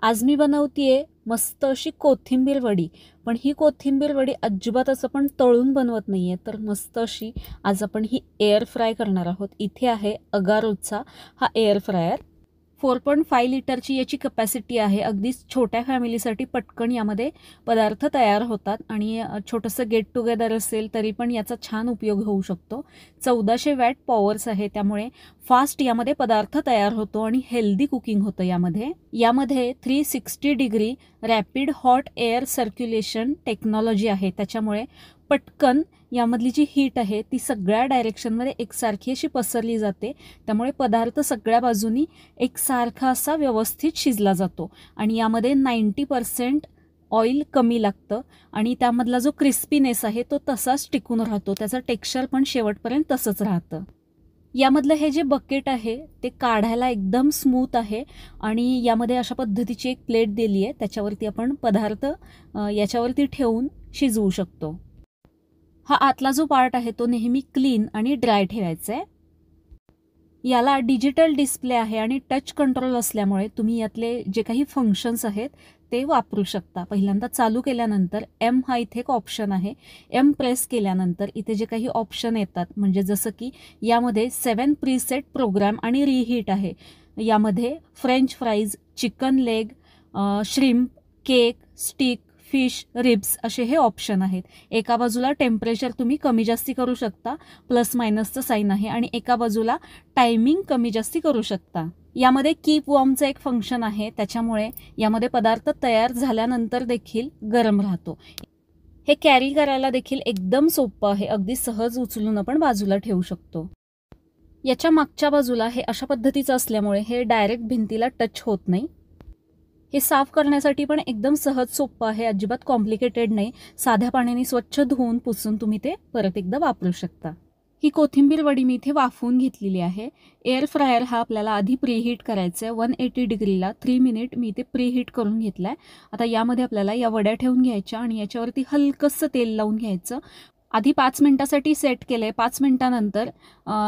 आज मी बनवतीये मस्त अशी कोथिंबीर वडी। पण ही कोथिंबीर वडी अजिबात असं पण तळून बनवत नाहीये, तर मस्त अशी आज आपण ही एअर फ्राय करणार आहोत। इथे आहे अगारोचा हा एअर फ्रायर। 4.5 लिटरची याची कॅपॅसिटी आहे। अगदी छोट्या फॅमिलीसाठी पटकन यामध्ये पदार्थ तयार होतात आणि छोटंसं गेट टुगेदर असेल तरी पण याचा छान उपयोग होऊ शकतो। 1400 वॅट पॉवर्स आहे, त्यामुळे फास्ट यामध्ये पदार्थ तयार होतो आणि हेल्दी कुकिंग होतं यामध्ये 360 degree rapid hot air circulation technology आहे, त्याच्यामुळे पटकन यामधली जी हीट आहे ती सगळ्या डायरेक्शनमध्ये एकसारखी अशी पसरली जाते, त्यामुळे पदार्थ सगळ्या बाजूनी एकसारखा असा व्यवस्थित शिजला जातो आणि यामध्ये 90% ऑइल कमी लागतं आणि त्यामधला जो क्रिस्पीनेस आहे तो तसाच टिकून राहतो, त्याचं टेक्स्चर पण शेवटपर्यंत तसंच राहतं। यामधलं हे जे बकेट आहे ते काढायला एकदम स्मूथ आहे आणि यामध्ये अशा पद्धतीची एक प्लेट दिली आहे, त्याच्यावरती आपण पदार्थ याच्यावरती ठेवून शिजवू शकतो। हा आतला जो पार्ट आहे तो नेहमी क्लीन आणि ड्राय ठेवायचा आहे। याला डिजिटल डिस्प्ले आहे आणि टच कंट्रोल असल्यामुळे तुम्ही यातले जे काही फंक्शन्स आहेत ते वापरू शकता। पहिल्यांदा चालू केल्यानंतर एम हा इथे एक ऑप्शन आहे, एम प्रेस केल्यानंतर इथे जे काही ऑप्शन येतात, म्हणजे जसं की यामध्ये 7 प्रीसेट प्रोग्राम आणि रिहीट आहे। यामध्ये French fries, chicken leg, shrimp, cake, stick, fish, ribs असे हे ऑप्शन आहेत। एका बाजूला टेम्परेचर तुम्ही कमी जास्ती करू शकता, प्लस मायनसचं साईन आहे, आणि एका बाजूला टायमिंग कमी जास्ती करू शकता। यामध्ये कीप वॉर्मचं एक फंक्शन आहे, त्याच्यामुळे यामध्ये पदार्थ तयार झाल्यानंतर देखील गरम राहतो। हे कॅरी करायला देखील एकदम सोपं आहे, अगदी सहज उचलून आपण बाजूला ठेवू शकतो। याच्या मागच्या बाजूला हे अशा पद्धतीचं असल्यामुळे हे डायरेक्ट भिंतीला टच होत नाही। हे साफ करण्यासाठी पण एकदम सहज सोपं आहे, अजिबात कॉम्प्लिकेटेड नाही। साध्या पाण्याने स्वच्छ धुवून पुसून तुम्ही ते परत एकदा वापरू शकता। ही कोथिंबीर वडी मी इथे वाफवून घेतलेली आहे। एअर फ्रायर हा आपल्याला आधी प्रीहीट करायचा आहे 180 डिग्रीला 3 मिनिट मी इथे प्रीहीट करून घेतलाय। आता यामध्ये आपल्याला या वड्या ठेवून घ्यायच्या आणि याच्यावरती हलकंसं तेल लावून घ्यायचं। आधी 5 मिनिटासाठी सेट केलंय, 5 मिनिटानंतर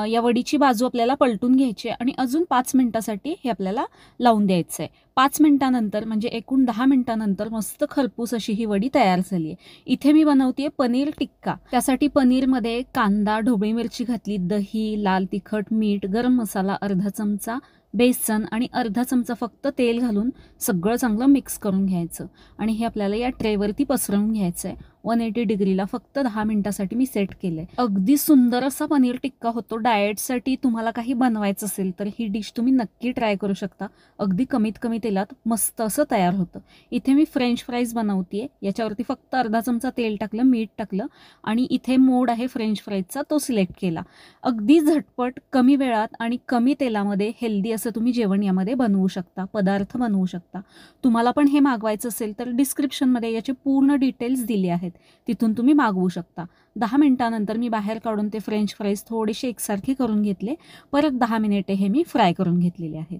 या वडीची बाजू आपल्याला पलटून घ्यायची आणि अजून 5 मिनिटासाठी हे आपल्याला लावून द्यायचं आहे। 5 मिनिटानंतर म्हणजे एकूण 10 मिनिटानंतर मस्त खरपूस अशी ही वडी तयार झाली आहे। इथे मी बनवतेय पनीर टिक्का। त्यासाठी पनीरमध्ये कांदा, ढोबळी मिरची घातली, दही, लाल तिखट, मीठ, गरम मसाला, अर्धा चमचा बेसन आणि अर्धा चमचा फक्त तेल घालून सगळं चांगलं मिक्स करून घ्यायचं आणि हे आपल्याला या ट्रेवरती पसरवून घ्यायचं आहे। 180 डिग्रीला फक्त 10 मिनिटासाठी मी सेट केलंय। अगदी सुंदर असा पनीर टिक्का होतो। डाएटसाठी तुम्हाला काही बनवायचं असेल तर ही डिश तुम्ही नक्की ट्राय करू शकता। अगदी कमीत कमी तेलात मस्त असं तयार होतं। इथे मी फ्रेंच फ्राईज बनवतेय, याच्यावरती फक्त अर्धा चमचा तेल टाकलं, मीठ टाकलं आणि इथे मोड आहे फ्रेंच फ्राईजचा तो सिलेक्ट केला। अगदी झटपट, कमी वेळात आणि कमी तेलामध्ये हेल्दी असं तुम्ही जेवण यामध्ये बनवू शकता, पदार्थ बनवू शकता। तुम्हाला पण हे मागवायचं असेल तर डिस्क्रिप्शनमध्ये याचे पूर्ण डिटेल्स दिले आहेत, तिथून तुम्ही मागवू शकता। 10 मिनिटानंतर मी बाहेर काढून ते फ्रेंच फ्राईज थोडेसे एकसारखे करून घेतले, परत 10 मिनिटे हे मी फ्राय करून घेतलेले आहेत।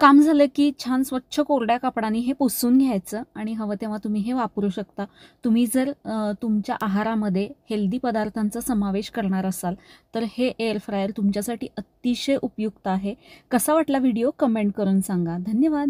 काम झालं की छान स्वच्छ कोरड्या कापडाने हे पुसून घ्यायचं आणि हवं तेव्हा तुम्ही हे वापरू शकता। तुम्ही जर तुमच्या आहारामध्ये हेल्दी पदार्थांचा समावेश करणार असाल तर हे एअर फ्रायर तुमच्यासाठी अतिशय उपयुक्त आहे। कसा वाटला व्हिडिओ कमेंट करून सांगा। धन्यवाद।